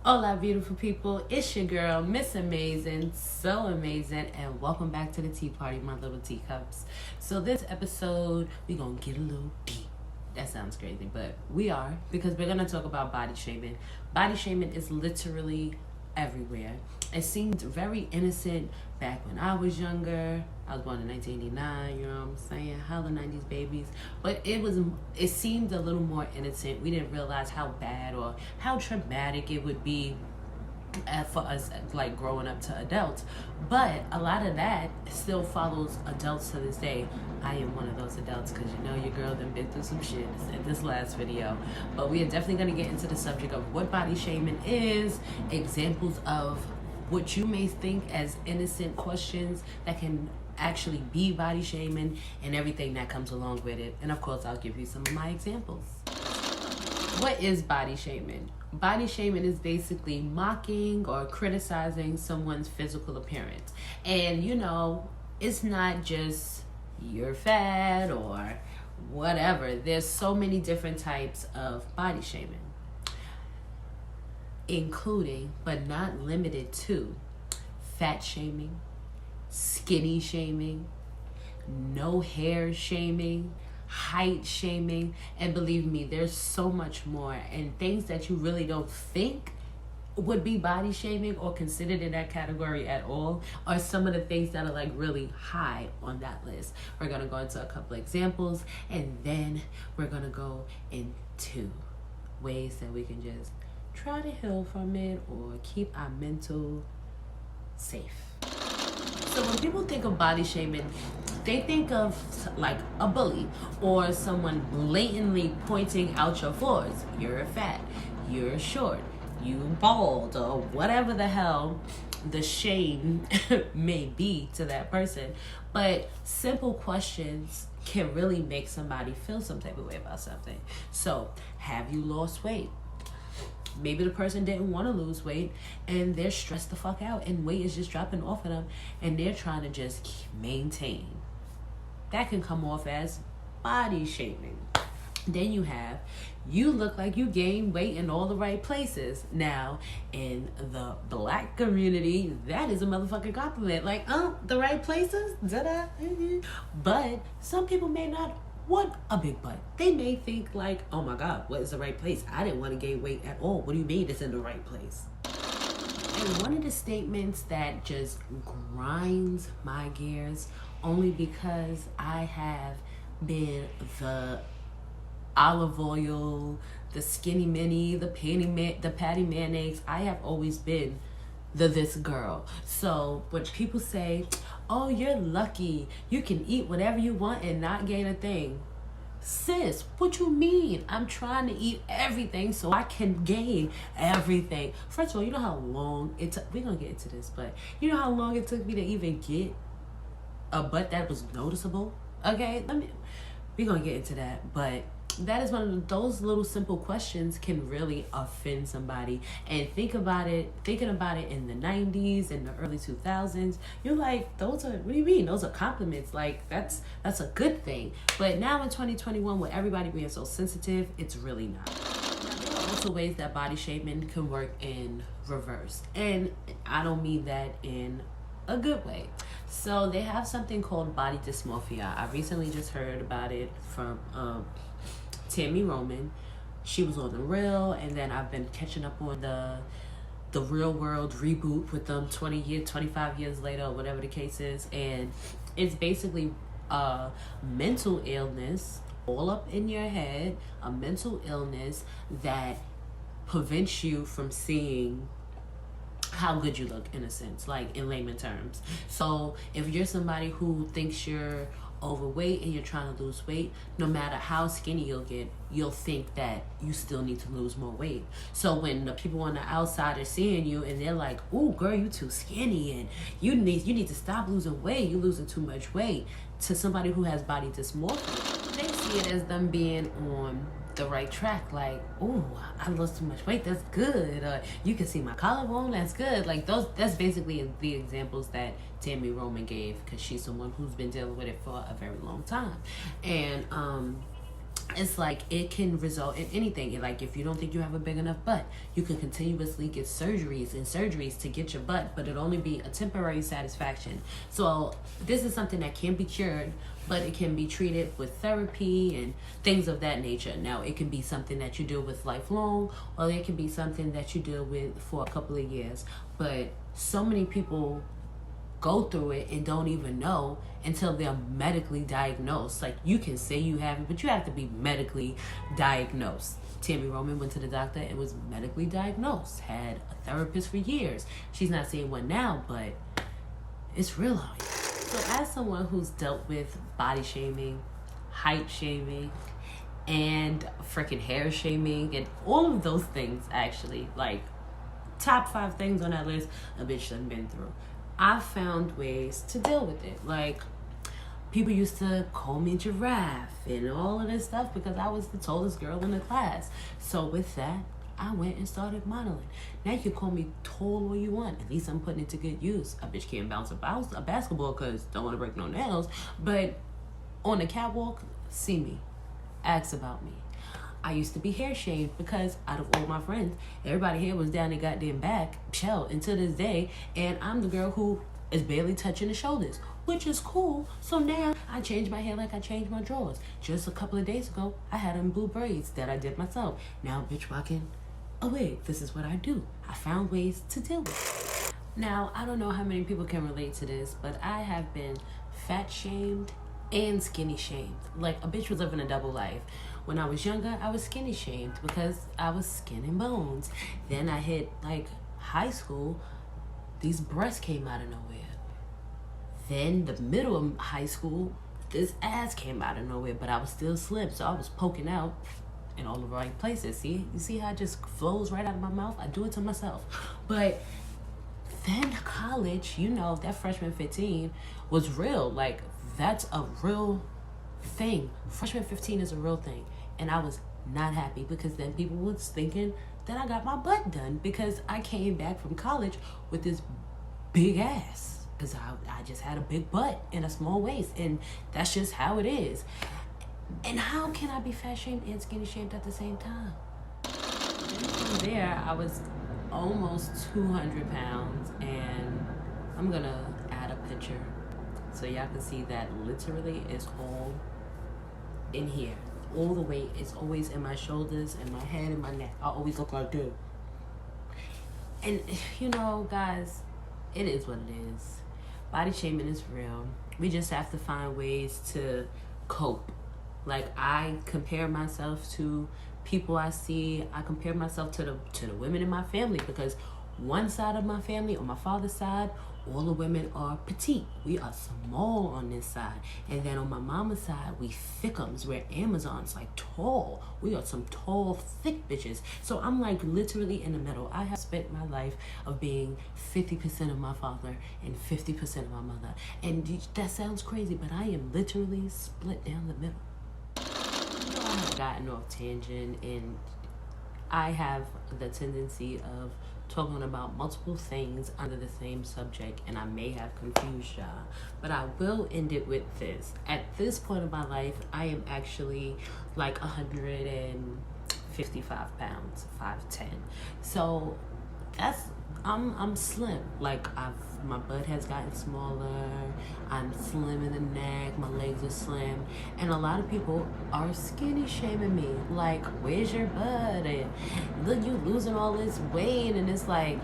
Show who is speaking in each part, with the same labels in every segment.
Speaker 1: Hola, beautiful people. It's your girl, Miss Amazing, so amazing, and welcome back to the tea party, my little teacups. So this episode, we're going to get a little deep. That sounds crazy, but we are, because we're going to talk about body shaming. Body shaming is literally everywhere. It seemed very innocent back when I was younger. I was born in 1989, you know what I'm saying? How the 90s babies. But it seemed a little more innocent. We didn't realize how bad or how traumatic it would be for us, like growing up to adults. But a lot of that still follows adults to this day. I am one of those adults because you know your girl done been through some shit in this last video. But we are definitely going to get into the subject of what body shaming is, examples of what you may think as innocent questions that can actually be body shaming, and everything that comes along with it. And of course, I'll give you some of my examples. What is body shaming? Body shaming is basically mocking or criticizing someone's physical appearance. And you know, it's not just you're fat or whatever. There's so many different types of body shaming, including but not limited to fat shaming, skinny shaming, no hair shaming, height shaming, and believe me, there's so much more, and things that you really don't think would be body shaming or considered in that category at all are some of the things that are like really high on that list. We're gonna go into a couple examples, and then we're gonna go into ways that we can just try to heal from it or keep our mental safe. So when people think of body shaming, they think of like a bully or someone blatantly pointing out your flaws. You're fat, you're short, you bald, or whatever the hell the shame may be to that person. But simple questions can really make somebody feel some type of way about something. So, have you lost weight? Maybe the person didn't want to lose weight and they're stressed the fuck out and weight is just dropping off of them and they're trying to just maintain. That can come off as body shaming. Then you look like you gained weight in all the right places. Now, in the black community, that is a motherfucking compliment. Like, the right places? Da-da. But some people may not want a big butt. They may think like, oh my God, what is the right place? I didn't want to gain weight at all. What do you mean it's in the right place? And one of the statements that just grinds my gears, only because I have been the olive oil, the skinny mini, the patty mayonnaise. I have always been this girl. So when people say, oh, you're lucky, you can eat whatever you want and not gain a thing. Sis, what you mean? I'm trying to eat everything so I can gain everything. First of all, you know how long it took, we're gonna get into this, but you know how long it took me to even get a butt that was noticeable? Okay, we're gonna get into that, but that is one of those little simple questions can really offend somebody. And thinking about it in the 90s and the early 2000s, you're like, what do you mean? Those are compliments. Like, that's a good thing. But now in 2021, with everybody being so sensitive, it's really not. There are also ways that body shaming can work in reverse. And I don't mean that in a good way. So they have something called body dysmorphia. I recently just heard about it from Tammy Roman. She was on The Real, and then I've been catching up on the Real World reboot with them 25 years later, or whatever the case is. And it's basically a mental illness all up in your head, a mental illness that prevents you from seeing how good you look, in a sense, like in layman terms. So if you're somebody who thinks you're overweight and you're trying to lose weight, no matter how skinny you'll get, you'll think that you still need to lose more weight. So when the people on the outside are seeing you and they're like, "Ooh, girl, you too skinny and you need to stop losing weight, you're losing too much weight," to somebody who has body dysmorphia, they see it as them being on the right track. Like, "Ooh, I lost too much weight, that's good," or "You can see my collarbone, that's good." Like that's basically the examples that Tammy Roman gave, because she's someone who's been dealing with it for a very long time. And it's like it can result in anything. Like if you don't think you have a big enough butt, you can continuously get surgeries to get your butt, but it'll only be a temporary satisfaction. So this is something that can be cured, but it can be treated with therapy and things of that nature. Now it can be something that you deal with lifelong, or it can be something that you deal with for a couple of years. But so many people go through it and don't even know until they're medically diagnosed. Like, you can say you have it, but you have to be medically diagnosed. Tammy Roman went to the doctor and was medically diagnosed, had a therapist for years. She's not seeing one now, but it's real out here. So as someone who's dealt with body shaming, height shaming, and freaking hair shaming, and all of those things, actually, like top 5 things on that list a bitch done been through, I found ways to deal with it. Like, people used to call me giraffe and all of this stuff because I was the tallest girl in the class. So with that, I went and started modeling. Now you can call me tall all you want. At least I'm putting it to good use. A bitch can't bounce a basketball because don't want to break no nails. But on the catwalk, see me. Ask about me. I used to be hair shaved because out of all my friends, everybody hair was down their goddamn back, shell, until this day, and I'm the girl who is barely touching the shoulders, which is cool. So now I change my hair like I change my drawers. Just a couple of days ago, I had them blue braids that I did myself. Now bitch rocking a wig. This is what I do. I found ways to deal with it. Now, I don't know how many people can relate to this, but I have been fat shamed and skinny shamed. Like, a bitch was living a double life. When I was younger, I was skinny shamed because I was skin and bones. Then I hit like high school, these breasts came out of nowhere. Then the middle of high school, this ass came out of nowhere, but I was still slim, so I was poking out in all the right places. See, you see how it just flows right out of my mouth? I do it to myself. But then college, you know, that freshman 15 was real. Like, that's a real thing. Freshman 15 is a real thing. And I was not happy because then people was thinking that I got my butt done because I came back from college with this big ass. Because I just had a big butt and a small waist. And that's just how it is. And how can I be fat shamed and skinny shamed at the same time? From there, I was almost 200 pounds. And I'm going to add a picture so y'all can see that literally it's all in here. All the weight is always in my shoulders and my head and my neck. I always look like this. And you know, guys, it is what it is. Body shaming is real. We just have to find ways to cope. Like, I compare myself to people I see. I compare myself to the women in my family because one side of my family, on my father's side, all the women are petite. We are small on this side. And then on my mama's side, we thickums. We're Amazons, like tall. We are some tall, thick bitches. So I'm like literally in the middle. I have spent my life of being 50% of my father and 50% of my mother. And that sounds crazy, but I am literally split down the middle. I have gotten off tangent, and I have the tendency of talking about multiple things under the same subject, and I may have confused y'all, but I will end it with this. At this point of my life, I am actually like 155 pounds, 5'10". So that's I'm slim. Like, my butt has gotten smaller. I'm slim in the neck. My legs are slim, and a lot of people are skinny shaming me. Like, where's your butt? And look, you losing all this weight. And it's like,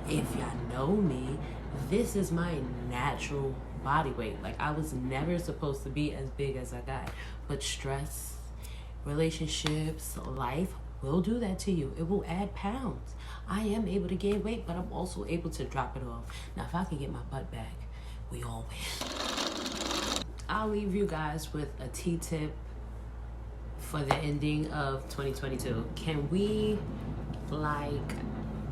Speaker 1: if y'all know me, this is my natural body weight. Like, I was never supposed to be as big as I got, but stress, relationships, life will do that to you. It will add pounds. I am able to gain weight, but I'm also able to drop it off. Now, if I can get my butt back, we all win. I'll leave you guys with a tea tip for the ending of 2022. Can we, like,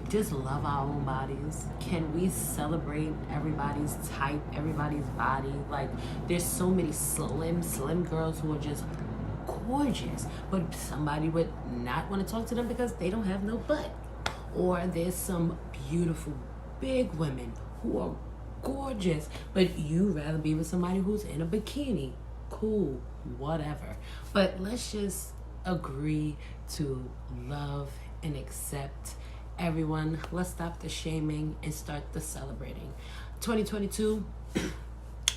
Speaker 1: just love our own bodies? Can we celebrate everybody's type, everybody's body? Like, there's so many slim girls who are just gorgeous, but somebody would not want to talk to them because they don't have no butt. Or there's some beautiful big women who are gorgeous, but you rather be with somebody who's in a bikini. cool, whatever. But let's just agree to love and accept everyone. Let's stop the shaming and start the celebrating. 2022,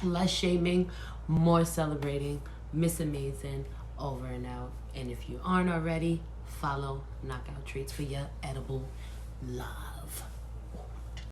Speaker 1: less shaming, more celebrating. Miss Amazing, over and out. And if you aren't already, follow Knockout Treats for your edible love.